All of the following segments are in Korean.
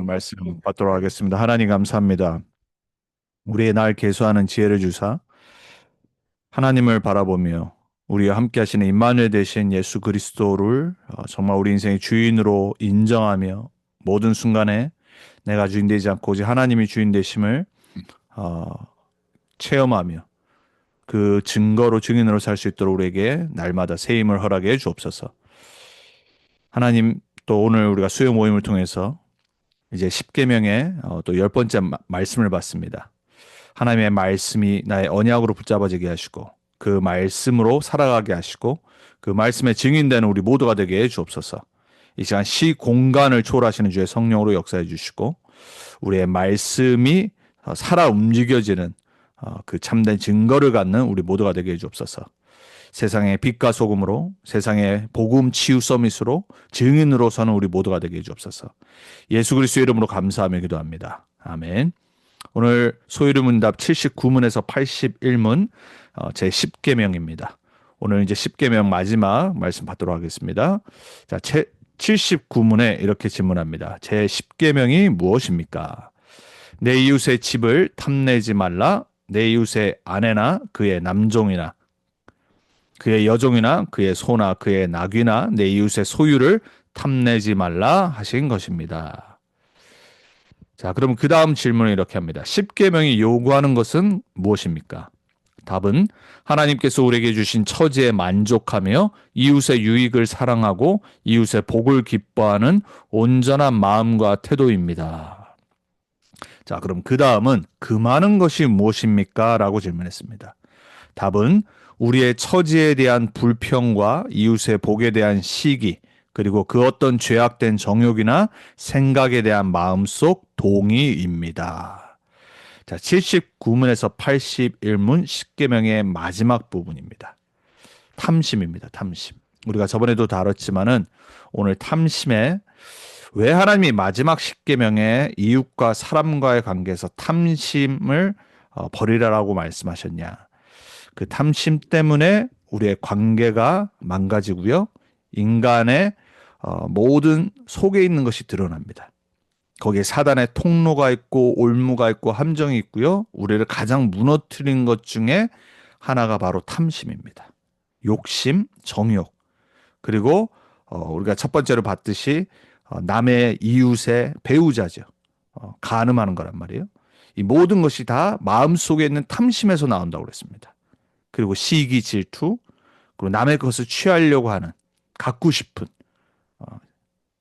오늘 말씀 받도록 하겠습니다. 하나님 감사합니다. 우리의 날 계수하는 지혜를 주사 하나님을 바라보며 우리와 함께 하시는 임마누엘 되신 예수 그리스도를 정말 우리 인생의 주인으로 인정하며 모든 순간에 내가 주인 되지 않고 오직 하나님이 주인 되심을 어, 체험하며 그 증거로 증인으로 살 수 있도록 우리에게 날마다 새 힘을 허락해 주옵소서. 하나님, 또 오늘 우리가 수요 모임을 통해서 이제 10계명의 또 10번째 말씀을 받습니다. 하나님의 말씀이 나의 언약으로 붙잡아지게 하시고 그 말씀으로 살아가게 하시고 그 말씀의 증인되는 우리 모두가 되게 해 주옵소서. 이 시간 시공간을 초월하시는 주의 성령으로 역사해 주시고 우리의 말씀이 살아 움직여지는 그 참된 증거를 갖는 우리 모두가 되게 해 주옵소서. 세상의 빛과 소금으로, 세상의 복음 치유 서밋으로 증인으로 서는 우리 모두가 되게 해 주옵소서. 예수 그리스도의 이름으로 감사하며 기도합니다. 아멘. 오늘 소유문답 79문에서 81문 제 10계명입니다. 오늘 이제 10계명 마지막 말씀 받도록 하겠습니다. 자, 79문에 이렇게 질문합니다. 제 10계명이 무엇입니까? 내 이웃의 집을 탐내지 말라. 내 이웃의 아내나 그의 남종이나 그의 여종이나 그의 소나 그의 낙이나 내 이웃의 소유를 탐내지 말라 하신 것입니다. 자, 그럼 그 다음 질문을 이렇게 합니다. 10계명이 요구하는 것은 무엇입니까? 답은 하나님께서 우리에게 주신 처지에 만족하며 이웃의 유익을 사랑하고 이웃의 복을 기뻐하는 온전한 마음과 태도입니다. 자, 그럼 그 다음은 금하는 것이 무엇입니까? 라고 질문했습니다. 답은 우리의 처지에 대한 불평과 이웃의 복에 대한 시기, 그리고 그 어떤 죄악된 정욕이나 생각에 대한 마음속 동의입니다. 자, 79문에서 81문 10계명의 마지막 부분입니다. 탐심입니다. 탐심. 우리가 저번에도 다뤘지만은 오늘 탐심에 왜 하나님이 마지막 10계명에 이웃과 사람과의 관계에서 탐심을 버리라라고 말씀하셨냐? 그 탐심 때문에 우리의 관계가 망가지고요. 인간의 모든 속에 있는 것이 드러납니다. 거기에 사단의 통로가 있고 올무가 있고 함정이 있고요. 우리를 가장 무너뜨린 것 중에 하나가 바로 탐심입니다. 욕심, 정욕. 그리고 우리가 첫 번째로 봤듯이 남의 이웃의 배우자죠. 간음하는 거란 말이에요. 이 모든 것이 다 마음속에 있는 탐심에서 나온다고 그랬습니다. 그리고 시기, 질투, 그리고 남의 것을 취하려고 하는, 갖고 싶은,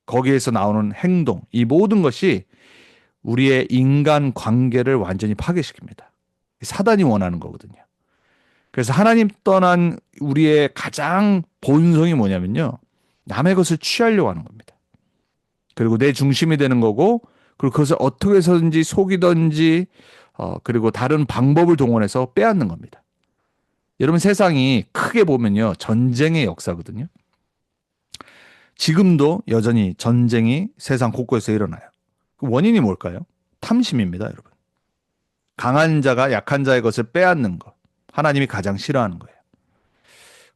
거기에서 나오는 행동, 이 모든 것이 우리의 인간 관계를 완전히 파괴시킵니다. 사단이 원하는 거거든요. 그래서 하나님 떠난 우리의 가장 본성이 뭐냐면요. 남의 것을 취하려고 하는 겁니다. 그리고 내 중심이 되는 거고, 그리고 그것을 어떻게 해서든지 속이든지, 그리고 다른 방법을 동원해서 빼앗는 겁니다. 여러분, 세상이 크게 보면요. 전쟁의 역사거든요. 지금도 여전히 전쟁이 세상 곳곳에서 일어나요. 그 원인이 뭘까요? 탐심입니다, 여러분. 강한 자가 약한 자의 것을 빼앗는 것. 하나님이 가장 싫어하는 거예요.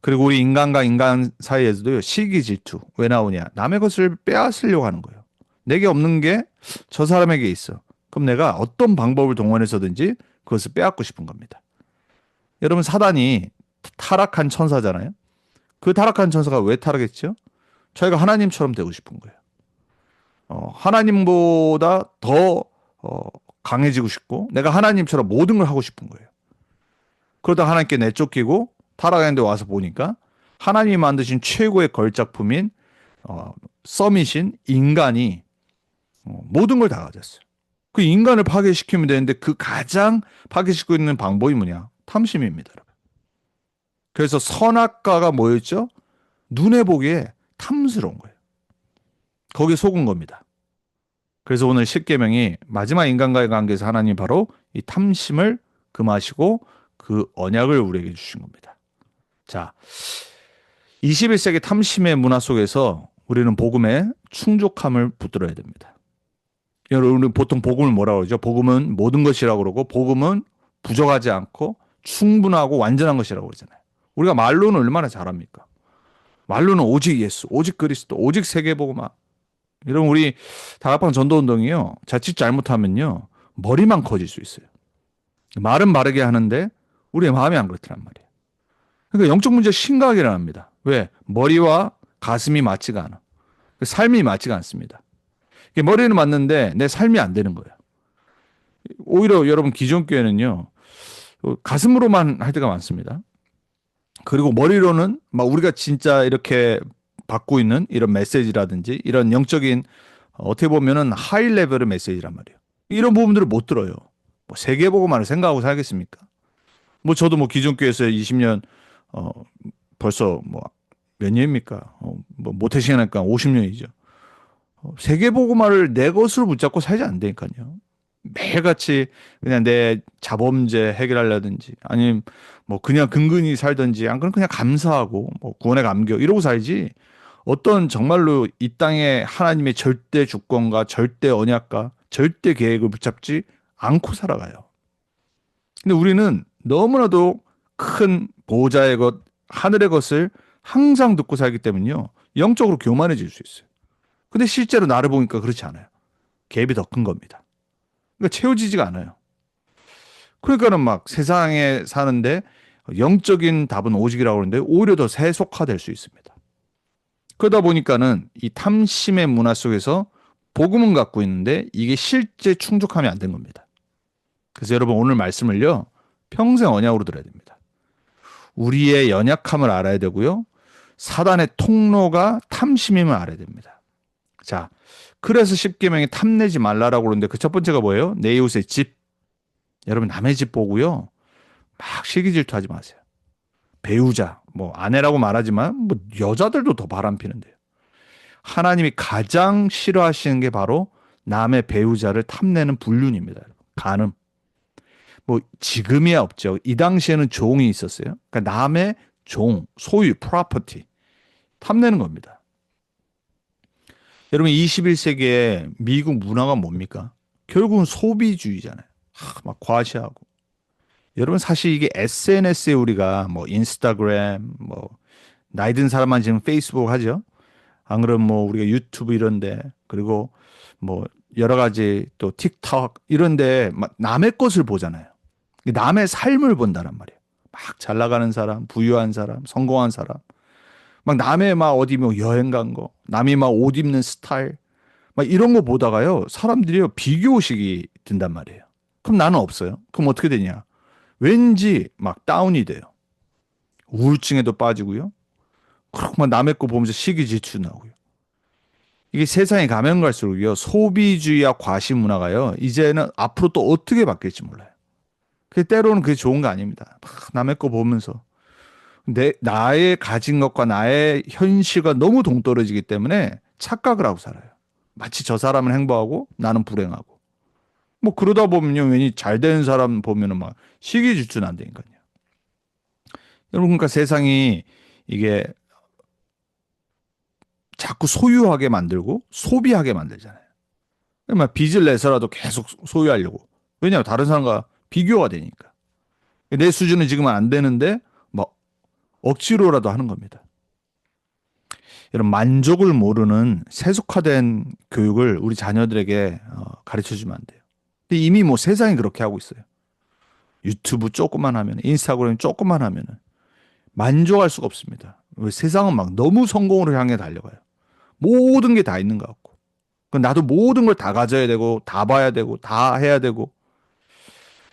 그리고 우리 인간과 인간 사이에서도요. 시기 질투. 왜 나오냐? 남의 것을 빼앗으려고 하는 거예요. 내게 없는 게 저 사람에게 있어. 그럼 내가 어떤 방법을 동원해서든지 그것을 빼앗고 싶은 겁니다. 여러분, 사단이 타락한 천사잖아요. 그 타락한 천사가 왜 타락했죠? 저희가 하나님처럼 되고 싶은 거예요. 하나님보다 더 강해지고 싶고 내가 하나님처럼 모든 걸 하고 싶은 거예요. 그러다 하나님께 내쫓기고 타락했는데 와서 보니까 하나님이 만드신 최고의 걸작품인 서밋인 인간이 모든 걸 다 가졌어요. 그 인간을 파괴시키면 되는데 그 가장 파괴시키고 있는 방법이 뭐냐? 탐심입니다. 여러분. 그래서 선악과가 뭐였죠? 눈에 보기에 탐스러운 거예요. 거기에 속은 겁니다. 그래서 오늘 10계명이 마지막 인간과의 관계에서 하나님이 바로 이 탐심을 금하시고 그 언약을 우리에게 주신 겁니다. 자, 21세기 탐심의 문화 속에서 우리는 복음의 충족함을 붙들어야 됩니다. 여러분, 보통 복음을 뭐라고 그러죠? 복음은 모든 것이라고 그러고 복음은 부족하지 않고 충분하고 완전한 것이라고 그러잖아요. 우리가 말로는 얼마나 잘합니까? 말로는 오직 예수, 오직 그리스도, 오직 세계복음화. 여러분 우리 다락방 전도운동이요. 자칫 잘못하면요. 머리만 커질 수 있어요. 말은 바르게 하는데 우리의 마음이 안 그렇더란 말이에요. 그러니까 영적 문제 심각하게 일어납니다. 왜? 머리와 가슴이 맞지가 않아. 삶이 맞지가 않습니다. 머리는 맞는데 내 삶이 안 되는 거예요. 오히려 여러분 기존 교회는요. 가슴으로만 할 때가 많습니다. 그리고 머리로는 막 우리가 진짜 이렇게 받고 있는 이런 메시지라든지 이런 영적인 어떻게 보면은 하이 레벨의 메시지란 말이에요. 이런 부분들을 못 들어요. 뭐 세계보고만을 생각하고 살겠습니까? 뭐 저도 뭐 기존 교회에서 20년 어 벌써 뭐 몇 년입니까? 뭐 모태신앙학과 50년이죠. 세계보고만을 내 것으로 붙잡고 살지 않다니까요. 매일같이 그냥 내 자범죄 해결하려든지 아니면 뭐 그냥 근근히 살든지 안 그러면 그냥 감사하고 뭐 구원의 감격 이러고 살지 어떤 정말로 이 땅에 하나님의 절대 주권과 절대 언약과 절대 계획을 붙잡지 않고 살아가요. 근데 우리는 너무나도 큰 보호자의 것, 하늘의 것을 항상 듣고 살기 때문에요. 영적으로 교만해질 수 있어요. 근데 실제로 나를 보니까 그렇지 않아요. 갭이 더 큰 겁니다. 그러니까 채워지지가 않아요. 그러니까는 막 세상에 사는데 영적인 답은 오직이라고 하는데 오히려 더 세속화될 수 있습니다. 그러다 보니까는 이 탐심의 문화 속에서 복음은 갖고 있는데 이게 실제 충족함이 안 된 겁니다. 그래서 여러분 오늘 말씀을요 평생 언약으로 들어야 됩니다. 우리의 연약함을 알아야 되고요. 사단의 통로가 탐심임을 알아야 됩니다. 자, 그래서 십계명에 탐내지 말라라고 그러는데 그 첫 번째가 뭐예요? 내 이웃의 집. 여러분 남의 집 보고요. 막 시기 질투하지 마세요. 배우자, 뭐 아내라고 말하지만 뭐 여자들도 더 바람피는데요. 하나님이 가장 싫어하시는 게 바로 남의 배우자를 탐내는 불륜입니다. 간음. 뭐 지금이야 없죠. 이 당시에는 종이 있었어요. 그러니까 남의 종, 소유, 프로퍼티 탐내는 겁니다. 여러분 21세기의 미국 문화가 뭡니까? 결국은 소비주의잖아요. 막 과시하고. 여러분 사실 이게 SNS에 우리가 뭐 인스타그램 뭐 나이 든 사람만 지금 페이스북 하죠. 안 그러면 뭐 우리가 유튜브 이런데 그리고 뭐 여러 가지 또 틱톡 이런데 막 남의 것을 보잖아요. 남의 삶을 본다란 말이에요. 막 잘 나가는 사람, 부유한 사람, 성공한 사람, 막 남의 막 어디 뭐 여행 간 거, 남이 막 옷 입는 스타일, 막 이런 거 보다가요 사람들이요 비교의식이 든단 말이에요. 그럼 나는 없어요. 그럼 어떻게 되냐? 왠지 막 다운이 돼요. 우울증에도 빠지고요. 그렇고 막 남의 거 보면서 시기질투 나고요. 이게 세상에 가면 갈수록요 소비주의와 과시 문화가요 이제는 앞으로 또 어떻게 바뀔지 몰라요. 그 때로는 그게 좋은 거 아닙니다. 막 남의 거 보면서 나의 가진 것과 나의 현실과 너무 동떨어지기 때문에 착각을 하고 살아요. 마치 저 사람은 행복하고 나는 불행하고. 뭐 그러다 보면요 괜히 잘 되는 사람 보면은 막 시기질투 난다니까요. 여러분 그러니까 세상이 이게 자꾸 소유하게 만들고 소비하게 만들잖아요. 그러면 빚을 내서라도 계속 소유하려고. 왜냐하면 다른 사람과 비교가 되니까. 내 수준은 지금은 안 되는데 뭐 억지로라도 하는 겁니다. 이런 만족을 모르는 세속화된 교육을 우리 자녀들에게 가르쳐 주면 안 돼요. 근데 이미 뭐 세상이 그렇게 하고 있어요. 유튜브 조금만 하면, 인스타그램 조금만 하면은 만족할 수가 없습니다. 세상은 막 너무 성공으로 향해 달려가요. 모든 게 다 있는 것 같고. 나도 모든 걸 다 가져야 되고, 다 봐야 되고, 다 해야 되고.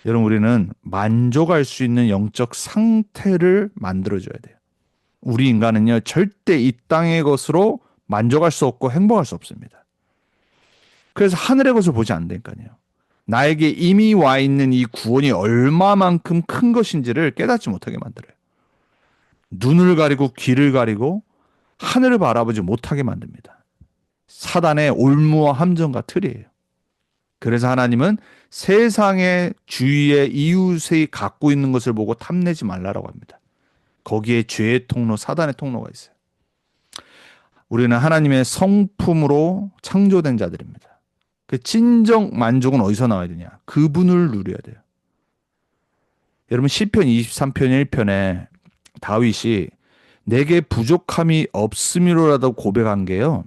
여러분, 우리는 만족할 수 있는 영적 상태를 만들어줘야 돼요. 우리 인간은요, 절대 이 땅의 것으로 만족할 수 없고 행복할 수 없습니다. 그래서 하늘의 것을 보지 않는다니까요. 나에게 이미 와 있는 이 구원이 얼마만큼 큰 것인지를 깨닫지 못하게 만들어요. 눈을 가리고 귀를 가리고 하늘을 바라보지 못하게 만듭니다. 사단의 올무와 함정과 틀이에요. 그래서 하나님은 세상의 주위의 이웃이 갖고 있는 것을 보고 탐내지 말라라고 합니다. 거기에 죄의 통로, 사단의 통로가 있어요. 우리는 하나님의 성품으로 창조된 자들입니다. 그 진정 만족은 어디서 나와야 되냐? 그분을 누려야 돼요. 여러분 시편 23편 1편에 다윗이 내게 부족함이 없음이로라도 고백한 게요.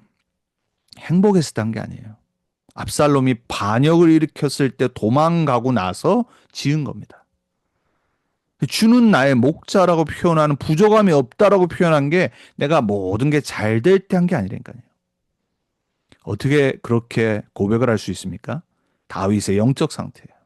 행복했을 한 게 아니에요. 압살롬이 반역을 일으켰을 때 도망가고 나서 지은 겁니다. 주는 나의 목자라고 표현하는, 부족함이 없다라고 표현한 게 내가 모든 게 잘 될 때 한 게 아니라니까요. 어떻게 그렇게 고백을 할 수 있습니까? 다윗의 영적 상태예요.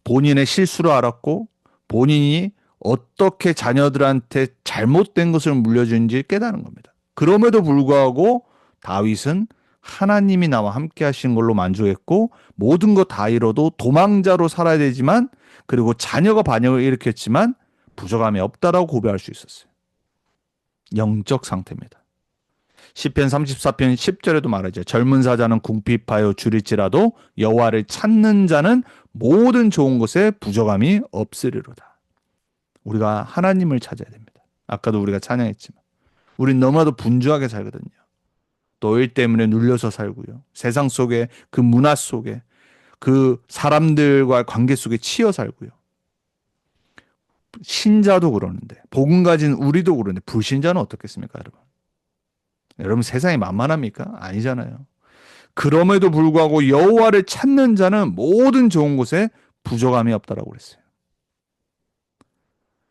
본인의 실수를 알았고 본인이 어떻게 자녀들한테 잘못된 것을 물려준지 깨달은 겁니다. 그럼에도 불구하고 다윗은 하나님이 나와 함께 하신 걸로 만족했고 모든 것 다 잃어도 도망자로 살아야 되지만, 그리고 자녀가 반역을 일으켰지만 부족함이 없다라고 고백할 수 있었어요. 영적 상태입니다. 시편 34편 10절에도 말하죠. 젊은 사자는 궁핍하여 줄일지라도 여호와를 찾는 자는 모든 좋은 것에 부족함이 없으리로다. 우리가 하나님을 찾아야 됩니다. 아까도 우리가 찬양했지만 우린 너무나도 분주하게 살거든요. 또 일 때문에 눌려서 살고요. 세상 속에, 그 문화 속에, 그 사람들과 관계 속에 치여 살고요. 신자도 그러는데, 복음 가진 우리도 그러는데 불신자는 어떻겠습니까, 여러분? 여러분, 세상이 만만합니까? 아니잖아요. 그럼에도 불구하고 여호와를 찾는 자는 모든 좋은 곳에 부족함이 없다라고 그랬어요.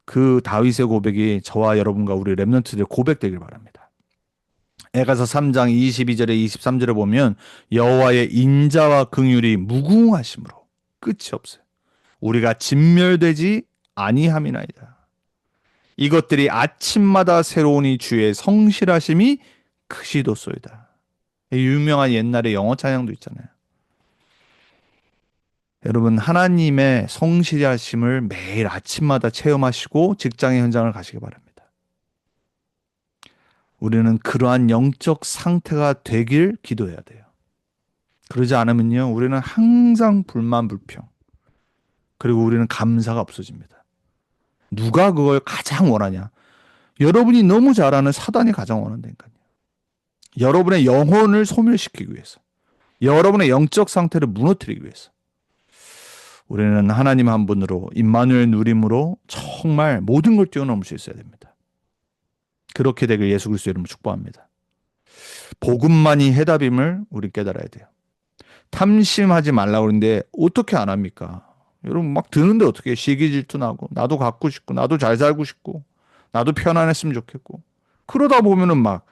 그 다윗의 고백이 저와 여러분과 우리 렘넌트들의 고백되길 바랍니다. 에가서 3장 22절에 23절에 보면 여호와의 인자와 긍휼이 무궁하심으로 끝이 없어요. 우리가 진멸되지 아니함이나이다. 이것들이 아침마다 새로우니 주의 성실하심이 크시도소이다. 유명한 옛날에 영어 찬양도 있잖아요. 여러분, 하나님의 성실하심을 매일 아침마다 체험하시고 직장의 현장을 가시기 바랍니다. 우리는 그러한 영적 상태가 되길 기도해야 돼요. 그러지 않으면요, 우리는 항상 불만 불평, 그리고 우리는 감사가 없어집니다. 누가 그걸 가장 원하냐? 여러분이 너무 잘 아는 사단이 가장 원한다니까요. 여러분의 영혼을 소멸시키기 위해서, 여러분의 영적 상태를 무너뜨리기 위해서. 우리는 하나님 한 분으로, 임마누엘 누림으로 정말 모든 걸 뛰어넘을 수 있어야 됩니다. 그렇게 되길 예수 그리스도 이름으로 축복합니다. 복음만이 해답임을 우리 깨달아야 돼요. 탐심하지 말라고 그러는데 어떻게 안 합니까? 여러분, 막 드는데 어떻게 시기 질투 나고, 나도 갖고 싶고, 나도 잘 살고 싶고, 나도 편안했으면 좋겠고, 그러다 보면은 막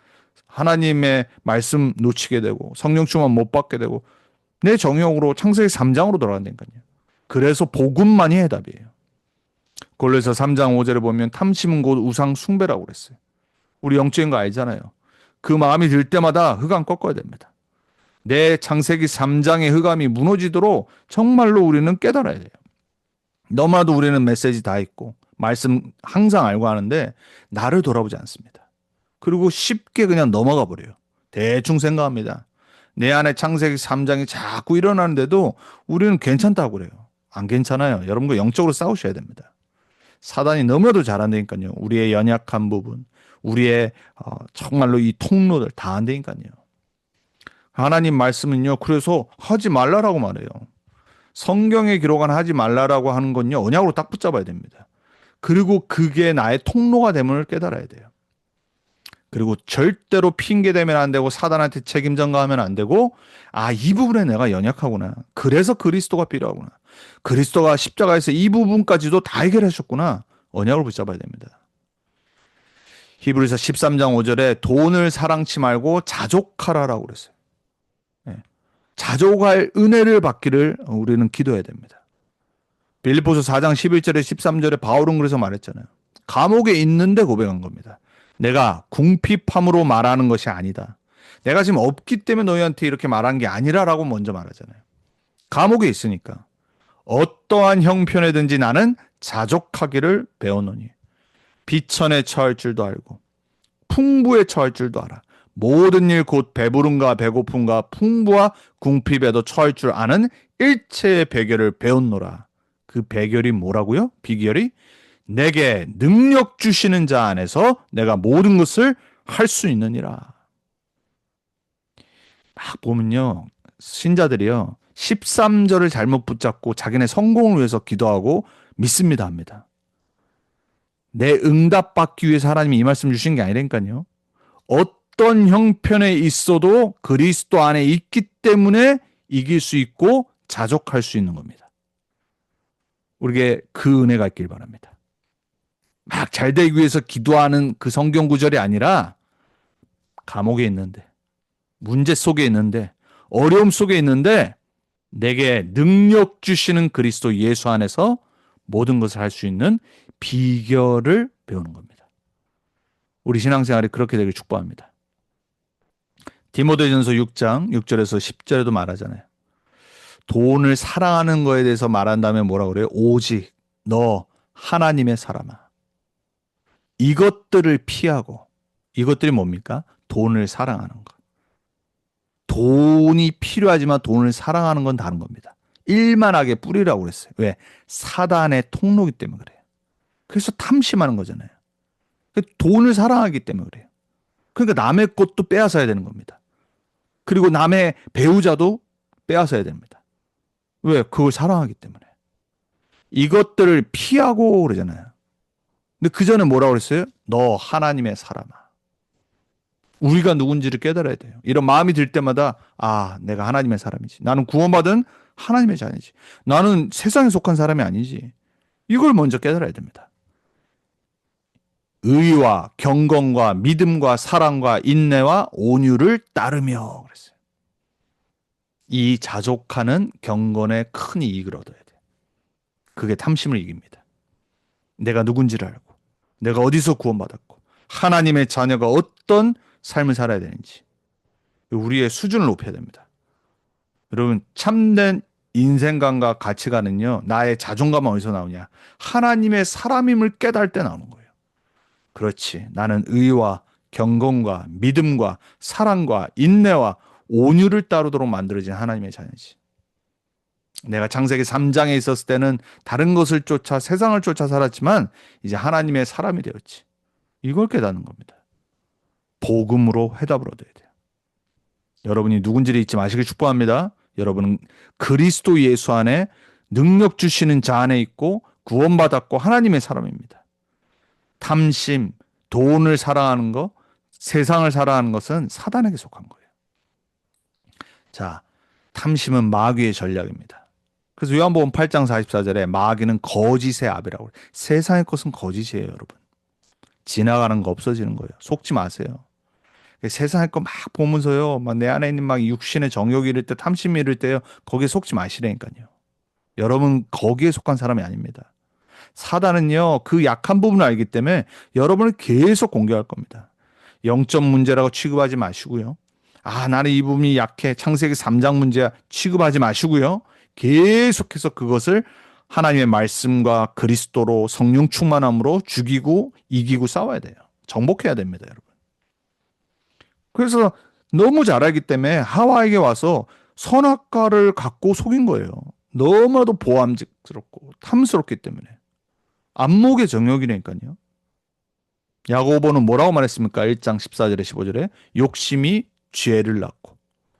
하나님의 말씀 놓치게 되고 성령 충만 못 받게 되고 내 정욕으로 창세기 3장으로 돌아간다니까요. 그래서 복음만이 해답이에요. 골로새 3장 5절에 보면 탐심은 곧 우상 숭배라고 그랬어요. 우리 영적인 거 알잖아요. 그 마음이 들 때마다 흑암 꺾어야 됩니다. 내 창세기 3장의 흑암이 무너지도록 정말로 우리는 깨달아야 돼요. 너무나도 우리는 메시지 다 있고 말씀 항상 알고 하는데 나를 돌아보지 않습니다. 그리고 쉽게 그냥 넘어가 버려요. 대충 생각합니다. 내 안에 창세기 3장이 자꾸 일어나는데도 우리는 괜찮다고 그래요. 안 괜찮아요. 여러분과 영적으로 싸우셔야 됩니다. 사단이 너무나도 잘한다니까요. 우리의 연약한 부분, 우리의 정말로 이 통로들 다 안 되니까요. 하나님 말씀은요, 그래서 하지 말라라고 말해요. 성경에 기록한 하지 말라라고 하는 건요, 언약으로 딱 붙잡아야 됩니다. 그리고 그게 나의 통로가 됨을 깨달아야 돼요. 그리고 절대로 핑계대면 안 되고 사단한테 책임 전가하면 안 되고, 이 부분에 내가 연약하구나. 그래서 그리스도가 필요하구나. 그리스도가 십자가에서 이 부분까지도 다 해결하셨구나. 언약을 붙잡아야 됩니다. 히브리서 13장 5절에 돈을 사랑치 말고 자족하라라고 그랬어요. 자족할 은혜를 받기를 우리는 기도해야 됩니다. 빌립보서 4장 11절에 13절에 바울은 그래서 말했잖아요. 감옥에 있는데 고백한 겁니다. 내가 궁핍함으로 말하는 것이 아니다. 내가 지금 없기 때문에 너희한테 이렇게 말한 게 아니라라고 먼저 말하잖아요. 감옥에 있으니까 어떠한 형편에든지 나는 자족하기를 배웠노니 비천에 처할 줄도 알고 풍부에 처할 줄도 알아. 모든 일 곧 배부름과 배고픔과 풍부와 궁핍에도 처할 줄 아는 일체의 비결을 배웠노라. 그 비결이 뭐라고요? 비결이 내게 능력 주시는 자 안에서 내가 모든 것을 할 수 있느니라. 막 보면요, 신자들이요 13절을 잘못 붙잡고 자기네 성공을 위해서 기도하고 믿습니다 합니다. 내 응답받기 위해서 하나님이 이 말씀 주신 게 아니라니까요. 어떤 형편에 있어도 그리스도 안에 있기 때문에 이길 수 있고 자족할 수 있는 겁니다. 우리에게 그 은혜가 있길 바랍니다. 막 잘 되기 위해서 기도하는 그 성경 구절이 아니라 감옥에 있는데, 문제 속에 있는데, 어려움 속에 있는데 내게 능력 주시는 그리스도 예수 안에서 모든 것을 할 수 있는 비결을 배우는 겁니다. 우리 신앙생활이 그렇게 되길 축복합니다. 디모데전서 6장 6절에서 10절에도 말하잖아요. 돈을 사랑하는 거에 대해서 말한다면 뭐라 그래요? 오직 너 하나님의 사람아. 이것들을 피하고, 이것들이 뭡니까? 돈을 사랑하는 것. 돈이 필요하지만 돈을 사랑하는 건 다른 겁니다. 일만하게 뿌리라고 그랬어요. 왜? 사단의 통로이기 때문에 그래요. 그래서 탐심하는 거잖아요. 돈을 사랑하기 때문에 그래요. 그러니까 남의 것도 빼앗아야 되는 겁니다. 그리고 남의 배우자도 빼앗아야 됩니다. 왜? 그걸 사랑하기 때문에. 이것들을 피하고 그러잖아요. 근데 그 전에 뭐라고 그랬어요? 너 하나님의 사람아. 우리가 누군지를 깨달아야 돼요. 이런 마음이 들 때마다 아, 내가 하나님의 사람이지. 나는 구원받은 하나님의 자녀지. 나는 세상에 속한 사람이 아니지. 이걸 먼저 깨달아야 됩니다. 의와 경건과 믿음과 사랑과 인내와 온유를 따르며 그랬어요. 이 자족하는 경건에 큰 이익을 얻어야 돼요. 그게 탐심을 이깁니다. 내가 누군지를 알고, 내가 어디서 구원받았고, 하나님의 자녀가 어떤 삶을 살아야 되는지, 우리의 수준을 높여야 됩니다. 여러분, 참된 인생관과 가치관은요, 나의 자존감은 어디서 나오냐? 하나님의 사람임을 깨달을 때 나오는 거예요. 그렇지. 나는 의와 경건과 믿음과 사랑과 인내와 온유를 따르도록 만들어진 하나님의 자녀지. 내가 창세기 3장에 있었을 때는 다른 것을 쫓아 세상을 쫓아 살았지만 이제 하나님의 사람이 되었지. 이걸 깨닫는 겁니다. 복음으로 해답을 얻어야 돼요. 여러분이 누군지를 잊지 마시길 축복합니다. 여러분은 그리스도 예수 안에 능력 주시는 자 안에 있고 구원받았고 하나님의 사람입니다. 탐심, 돈을 사랑하는 것, 세상을 사랑하는 것은 사단에게 속한 거예요. 자, 탐심은 마귀의 전략입니다. 그래서 요한복음 8장 44절에 마귀는 거짓의 아비라고 그래요. 세상의 것은 거짓이에요, 여러분. 지나가는 거 없어지는 거예요. 속지 마세요. 세상의 거 막 보면서요, 막 내 안에 있는 막 육신의 정욕이 이럴 때, 탐심이 이럴 때요, 거기에 속지 마시라니까요. 여러분 거기에 속한 사람이 아닙니다. 사단은요, 그 약한 부분을 알기 때문에 여러분을 계속 공격할 겁니다. 영적 문제라고 취급하지 마시고요. 아, 나는 이 부분이 약해. 창세기 3장 문제야. 취급하지 마시고요. 계속해서 그것을 하나님의 말씀과 그리스도로 성령 충만함으로 죽이고 이기고 싸워야 돼요. 정복해야 됩니다, 여러분. 그래서 너무 잘 알기 때문에 하와에게 와서 선악과를 갖고 속인 거예요. 너무나도 보암직스럽고 탐스럽기 때문에. 안목의 정욕이라니까요. 야고보는 뭐라고 말했습니까? 1장 14절에 15절에 욕심이 죄를 낳고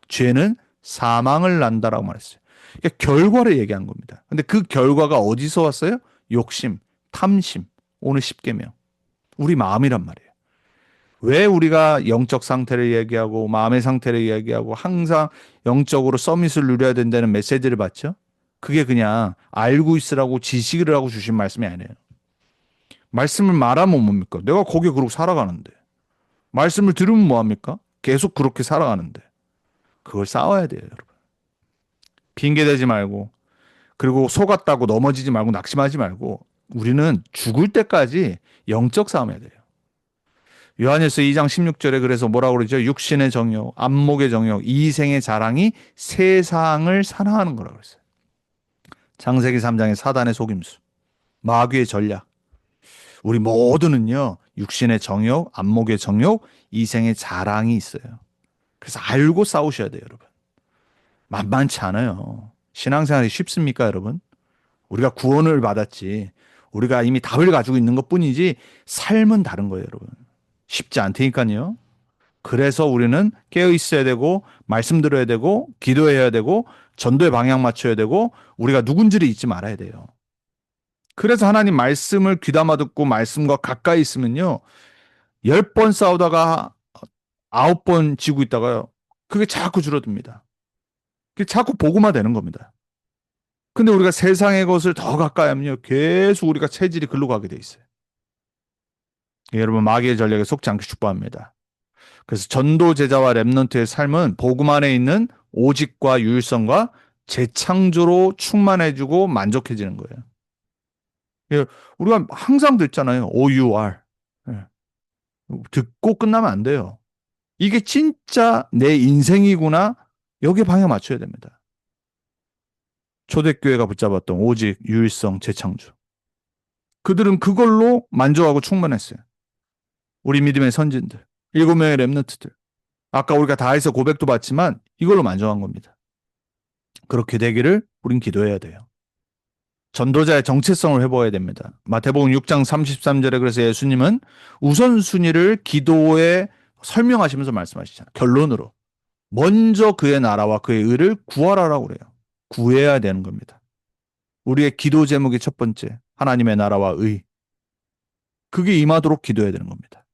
죄는 사망을 난다라고 말했어요. 그러니까 결과를 얘기한 겁니다. 근데 그 결과가 어디서 왔어요? 욕심, 탐심, 오늘 십계명. 우리 마음이란 말이에요. 왜 우리가 영적 상태를 얘기하고 마음의 상태를 얘기하고 항상 영적으로 서밋을 누려야 된다는 메시지를 받죠? 그게 그냥 알고 있으라고 지식을 하고 주신 말씀이 아니에요. 말씀을 말하면 뭡니까? 내가 거기에 그러고 살아가는데. 말씀을 들으면 뭐합니까? 계속 그렇게 살아가는데. 그걸 싸워야 돼요, 여러분. 핑계대지 말고, 그리고 속았다고 넘어지지 말고 낙심하지 말고, 우리는 죽을 때까지 영적 싸움해야 돼요. 요한일서 2장 16절에 그래서 뭐라고 그러죠? 육신의 정욕, 안목의 정욕, 이생의 자랑이 세상을 사랑하는 거라고 했어요. 창세기 3장의 사단의 속임수, 마귀의 전략. 우리 모두는요, 육신의 정욕, 안목의 정욕, 이생의 자랑이 있어요. 그래서 알고 싸우셔야 돼요, 여러분. 만만치 않아요. 신앙생활이 쉽습니까, 여러분? 우리가 구원을 받았지, 우리가 이미 답을 가지고 있는 것 뿐이지, 삶은 다른 거예요, 여러분. 쉽지 않다니까요. 그래서 우리는 깨어 있어야 되고, 말씀 들어야 되고, 기도해야 되고, 전도의 방향 맞춰야 되고, 우리가 누군지를 잊지 말아야 돼요. 그래서 하나님 말씀을 귀담아 듣고 말씀과 가까이 있으면요, 10번 싸우다가 9번 지고 있다가요. 그게 자꾸 줄어듭니다. 그게 자꾸 복음화 되는 겁니다. 근데 우리가 세상의 것을 더 가까이 하면요. 계속 우리가 체질이 글로 가게 돼 있어요. 여러분, 마귀의 전략에 속지 않게 축복합니다. 그래서 전도 제자와 렘넌트의 삶은 복음 안에 있는 오직과 유일성과 재창조로 충만해지고 만족해지는 거예요. 예, 우리가 항상 듣잖아요. OUR. 예, 듣고 끝나면 안 돼요. 이게 진짜 내 인생이구나. 여기에 방향 맞춰야 됩니다. 초대교회가 붙잡았던 오직, 유일성, 재창조. 그들은 그걸로 만족하고 충만했어요. 우리 믿음의 선진들, 7명의 렘넌트들. 아까 우리가 다해서 고백도 받지만 이걸로 만족한 겁니다. 그렇게 되기를 우린 기도해야 돼요. 전도자의 정체성을 회복해야 됩니다. 마태복음 6장 33절에 그래서 예수님은 우선순위를 기도에 설명하시면서 말씀하시잖아요. 결론으로. 먼저 그의 나라와 그의 의를 구하라라고 그래요. 구해야 되는 겁니다. 우리의 기도 제목의 첫 번째, 하나님의 나라와 의. 그게 임하도록 기도해야 되는 겁니다.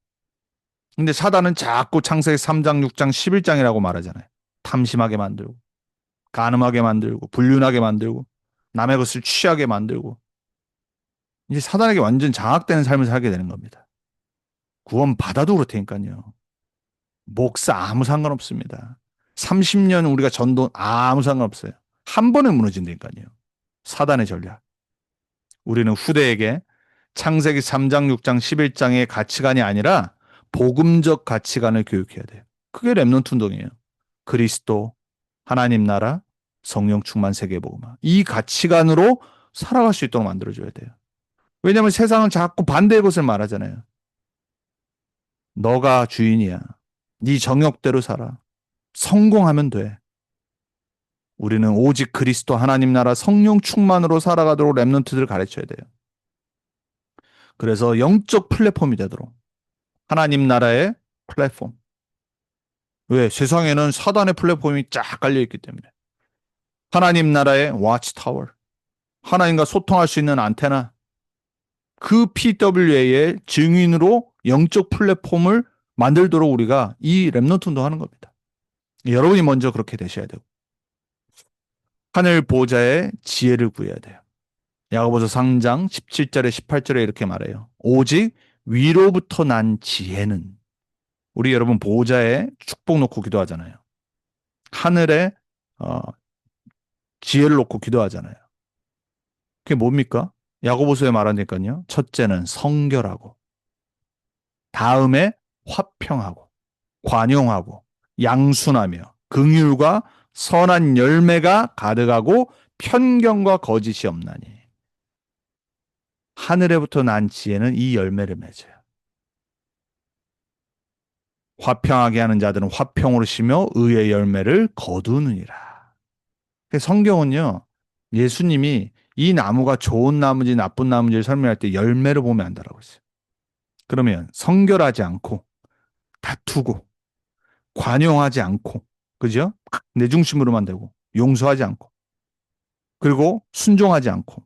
근데 사단은 자꾸 창세기 3장, 6장, 11장이라고 말하잖아요. 탐심하게 만들고, 간음하게 만들고, 불륜하게 만들고, 남의 것을 취하게 만들고, 이제 사단에게 완전 장악되는 삶을 살게 되는 겁니다. 구원 받아도 그렇다니까요. 목사 아무 상관없습니다. 30년 우리가 전도 아무 상관없어요. 한 번에 무너진다니까요. 사단의 전략. 우리는 후대에게 창세기 3장, 6장, 11장의 가치관이 아니라 복음적 가치관을 교육해야 돼요. 그게 렘넌트 운동이에요. 그리스도, 하나님 나라, 성령 충만 세계 복음화. 이 가치관으로 살아갈 수 있도록 만들어줘야 돼요. 왜냐하면 세상은 자꾸 반대의 것을 말하잖아요. 너가 주인이야. 네 정욕대로 살아. 성공하면 돼. 우리는 오직 그리스도 하나님 나라 성령 충만으로 살아가도록 렘넌트들을 가르쳐야 돼요. 그래서 영적 플랫폼이 되도록 하나님 나라의 플랫폼. 왜? 세상에는 사단의 플랫폼이 쫙 깔려있기 때문에. 하나님 나라의 와치타워. 하나님과 소통할 수 있는 안테나. 그 PWA의 증인으로 영적 플랫폼을 만들도록 우리가 이 렘넌트 운동하는 겁니다. 여러분이 먼저 그렇게 되셔야 되고. 하늘 보좌의 지혜를 구해야 돼요. 야고보서 3장 17절에 18절에 이렇게 말해요. 오직 위로부터 난 지혜는 우리 여러분 보좌에 축복 놓고 기도하잖아요. 하늘에 지혜를 놓고 기도하잖아요. 그게 뭡니까? 야고보서에 말하니까요. 첫째는 성결하고 다음에 화평하고 관용하고 양순하며 긍휼과 선한 열매가 가득하고 편견과 거짓이 없나니. 하늘에부터 난 지혜는 이 열매를 맺어요. 화평하게 하는 자들은 화평으로 쉬며 의의 열매를 거두느니라. 성경은요. 예수님이 이 나무가 좋은 나무인지 나쁜 나무인지를 설명할 때 열매를 보면 안다라고 했어요. 그러면 성결하지 않고 다투고 관용하지 않고 그죠? 내 중심으로만 되고 용서하지 않고 그리고 순종하지 않고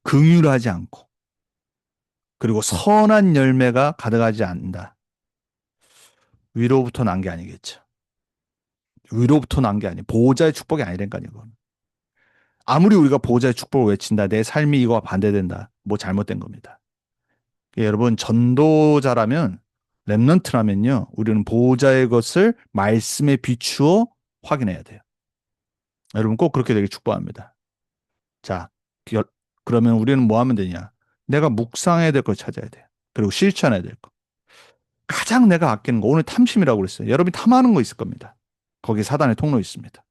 긍휼하지 않고 그리고 선한 열매가 가득하지 않는다. 위로부터 난 게 아니겠죠. 위로부터 난 게 아니에요. 보호자의 축복이 아니라니까요. 이건. 아무리 우리가 보호자의 축복을 외친다. 내 삶이 이거와 반대된다. 뭐 잘못된 겁니다. 여러분 전도자라면 렘넌트라면요. 우리는 보호자의 것을 말씀에 비추어 확인해야 돼요. 여러분 꼭 그렇게 되길 축복합니다. 자, 그러면 우리는 뭐 하면 되냐? 내가 묵상해야 될 걸 찾아야 돼요. 그리고 실천해야 될 거. 가장 내가 아끼는 거 오늘 탐심이라고 그랬어요. 여러분이 탐하는 거 있을 겁니다. 거기 사단의 통로 있습니다.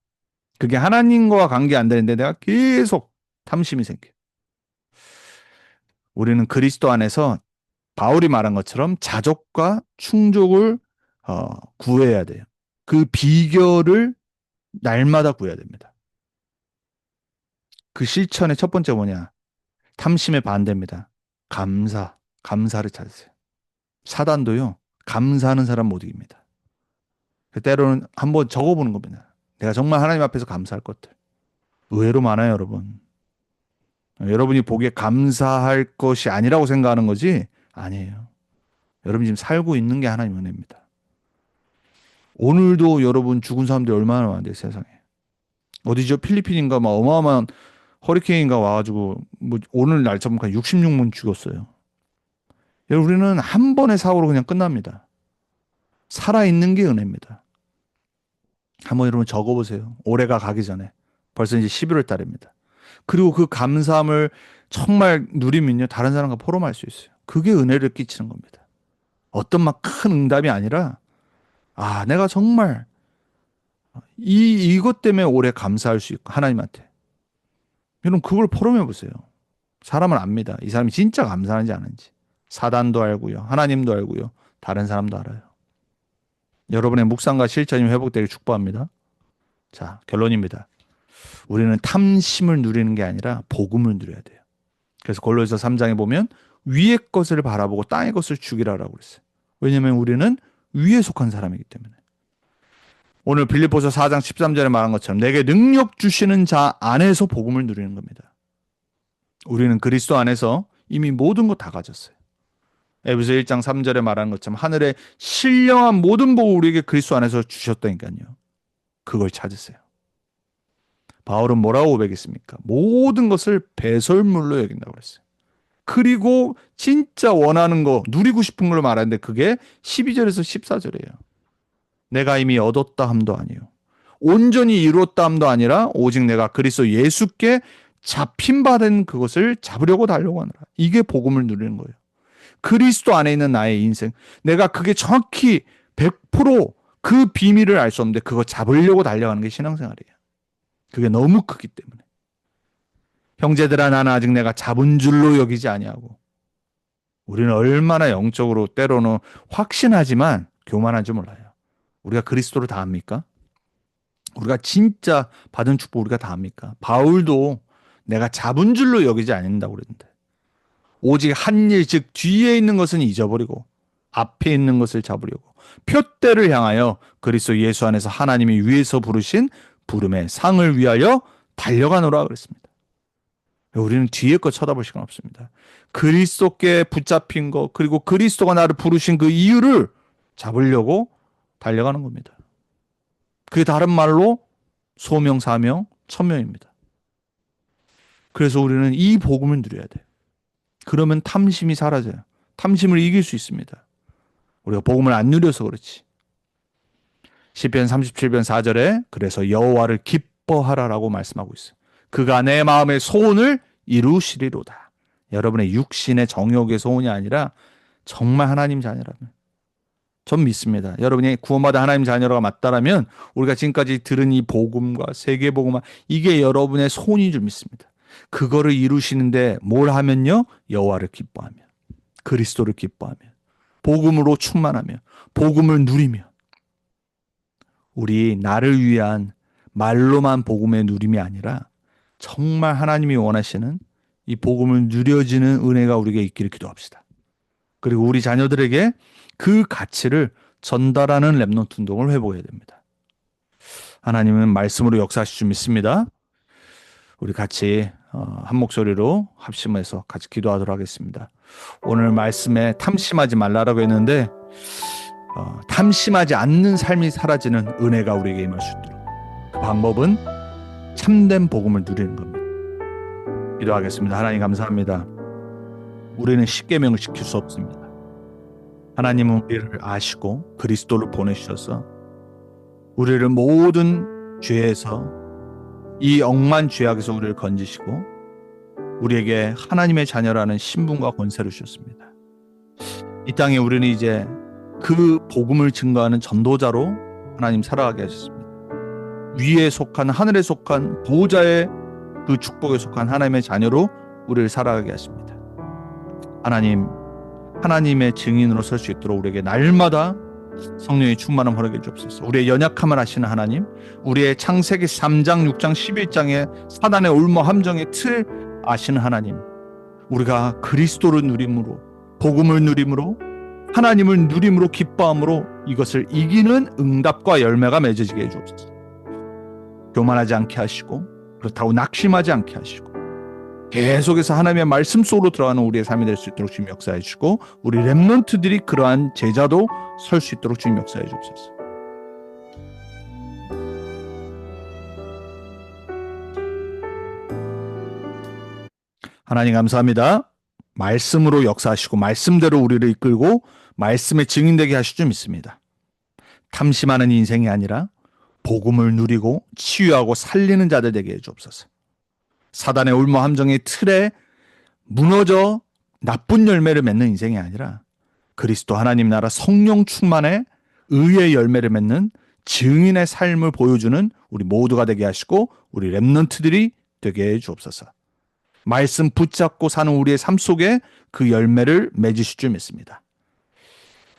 그게 하나님과 관계 안 되는데 내가 계속 탐심이 생겨요. 우리는 그리스도 안에서 바울이 말한 것처럼 자족과 충족을 구해야 돼요. 그 비결을 날마다 구해야 됩니다. 그 실천의 첫 번째 뭐냐? 탐심의 반대입니다. 감사를 찾으세요. 사단도요, 감사하는 사람 못 이깁니다. 때로는 한번 적어보는 겁니다. 내가 정말 하나님 앞에서 감사할 것들. 의외로 많아요, 여러분. 여러분이 보기에 감사할 것이 아니라고 생각하는 거지? 아니에요. 여러분이 지금 살고 있는 게 하나님 은혜입니다. 오늘도 여러분 죽은 사람들이 얼마나 많은데 세상에. 어디죠? 필리핀인가 막 어마어마한 허리케인가 와가지고 뭐 오늘 날짜 보니까 66명 죽었어요. 여러분, 우리는 한 번의 사고로 그냥 끝납니다. 살아있는 게 은혜입니다. 한번 여러분 적어보세요. 올해가 가기 전에. 벌써 이제 11월 달입니다. 그리고 그 감사함을 정말 누리면요, 다른 사람과 포럼할 수 있어요. 그게 은혜를 끼치는 겁니다. 어떤 막 큰 응답이 아니라, 아, 내가 정말 이것 때문에 올해 감사할 수 있고, 하나님한테. 여러분, 그걸 포럼해 보세요. 사람은 압니다. 이 사람이 진짜 감사하는지 아는지. 사단도 알고요. 하나님도 알고요. 다른 사람도 알아요. 여러분의 묵상과 실천이 회복되길 축복합니다. 자, 결론입니다. 우리는 탐심을 누리는 게 아니라 복음을 누려야 돼요. 그래서 골로새서 3장에 보면 위의 것을 바라보고 땅의 것을 죽이라라고 그랬어요. 왜냐하면 우리는 위에 속한 사람이기 때문에. 오늘 빌립보서 4장 13절에 말한 것처럼 내게 능력 주시는 자 안에서 복음을 누리는 겁니다. 우리는 그리스도 안에서 이미 모든 것 다 가졌어요. 에베소 1장 3절에 말한 것처럼 하늘의 신령한 모든 복을 우리에게 그리스도 안에서 주셨다니까요. 그걸 찾으세요. 바울은 뭐라고 고백했습니까? 모든 것을 배설물로 여긴다고 그랬어요. 그리고 진짜 원하는 거, 누리고 싶은 걸 말하는데 그게 12절에서 14절이에요. 내가 이미 얻었다 함도 아니요. 온전히 이루었다 함도 아니라 오직 내가 그리스도 예수께 잡힌 바 된 그것을 잡으려고 달려고 하느라. 이게 복음을 누리는 거예요. 그리스도 안에 있는 나의 인생. 내가 그게 정확히 100%그 비밀을 알 수 없는데 그거 잡으려고 달려가는 게 신앙생활이에요. 그게 너무 크기 때문에. 형제들아, 나는 아직 내가 잡은 줄로 여기지 아니하고. 우리는 얼마나 영적으로 때로는 확신하지만 교만한 줄 몰라요. 우리가 그리스도를 다 압니까? 우리가 진짜 받은 축복 우리가 다 압니까? 바울도 내가 잡은 줄로 여기지 않는다고 그랬는데 오직 한 일, 즉 뒤에 있는 것은 잊어버리고 앞에 있는 것을 잡으려고 표대를 향하여 그리스도 예수 안에서 하나님이 위에서 부르신 부름의 상을 위하여 달려가노라 그랬습니다. 우리는 뒤에 거 쳐다볼 시간 없습니다. 그리스도께 붙잡힌 거, 그리고 그리스도가 나를 부르신 그 이유를 잡으려고 달려가는 겁니다. 그게 다른 말로 소명, 사명, 천명입니다. 그래서 우리는 이 복음을 누려야 돼요. 그러면 탐심이 사라져요. 탐심을 이길 수 있습니다. 우리가 복음을 안 누려서 그렇지. 시편 37편 4절에 그래서 여호와를 기뻐하라라고 말씀하고 있어요. 그가 내 마음의 소원을 이루시리로다. 여러분의 육신의 정욕의 소원이 아니라 정말 하나님 자녀라면, 전 믿습니다. 여러분이 구원받은 하나님 자녀가 맞다라면 우리가 지금까지 들은 이 복음과 세계복음화, 이게 여러분의 소원인 줄 믿습니다. 그거를 이루시는데 뭘 하면요? 여호와를 기뻐하며, 그리스도를 기뻐하며, 복음으로 충만하며, 복음을 누리며. 우리 나를 위한 말로만 복음의 누림이 아니라 정말 하나님이 원하시는 이 복음을 누려지는 은혜가 우리에게 있기를 기도합시다. 그리고 우리 자녀들에게 그 가치를 전달하는 렘넌트 운동을 회복해야 됩니다. 하나님은 말씀으로 역사하실 줄 믿습니다. 우리 같이 한 목소리로 합심해서 같이 기도하도록 하겠습니다. 오늘 말씀에 탐심하지 말라라고 했는데 탐심하지 않는 삶이 사라지는 은혜가 우리에게 임할 수 있도록, 그 방법은 참된 복음을 누리는 겁니다. 기도하겠습니다. 하나님 감사합니다. 우리는 십계명을 지킬 수 없습니다. 하나님은 우리를 아시고 그리스도를 보내주셔서 우리를 모든 죄에서, 이 억만 죄악에서 우리를 건지시고 우리에게 하나님의 자녀라는 신분과 권세를 주셨습니다. 이 땅에 우리는 이제 그 복음을 증거하는 전도자로 하나님 살아가게 하셨습니다. 위에 속한, 하늘에 속한, 보호자의 그 축복에 속한 하나님의 자녀로 우리를 살아가게 하십니다. 하나님, 하나님의 증인으로 설 수 있도록 우리에게 날마다 성령의 충만함 허락해 주옵소서. 우리의 연약함을 아시는 하나님, 우리의 창세기 3장, 6장, 11장의 사단의 올무 함정의 틀 아시는 하나님, 우리가 그리스도를 누림으로, 복음을 누림으로, 하나님을 누림으로, 기뻐함으로 이것을 이기는 응답과 열매가 맺어지게 해 주옵소서. 교만하지 않게 하시고, 그렇다고 낙심하지 않게 하시고, 계속해서 하나님의 말씀 속으로 들어가는 우리의 삶이 될 수 있도록 주님 역사해 주시고, 우리 렘넌트들이 그러한 제자도 설 수 있도록 주님 역사해 주옵소서. 하나님 감사합니다. 말씀으로 역사하시고 말씀대로 우리를 이끌고 말씀에 증인되게 하실 줄 믿습니다. 탐심하는 인생이 아니라 복음을 누리고 치유하고 살리는 자들 되게 해주옵소서. 사단의 울무 함정의 틀에 무너져 나쁜 열매를 맺는 인생이 아니라 그리스도 하나님 나라 성령 충만의 의의 열매를 맺는 증인의 삶을 보여주는 우리 모두가 되게 하시고 우리 렘넌트들이 되게 해 주옵소서. 말씀 붙잡고 사는 우리의 삶 속에 그 열매를 맺으실 줄 믿습니다.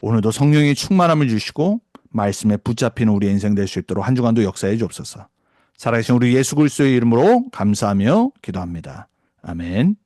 오늘도 성령의 충만함을 주시고 말씀에 붙잡히는 우리 인생 될 수 있도록 한 주간도 역사해 주옵소서. 살아계신 우리 예수 그리스도의 이름으로 감사하며 기도합니다. 아멘.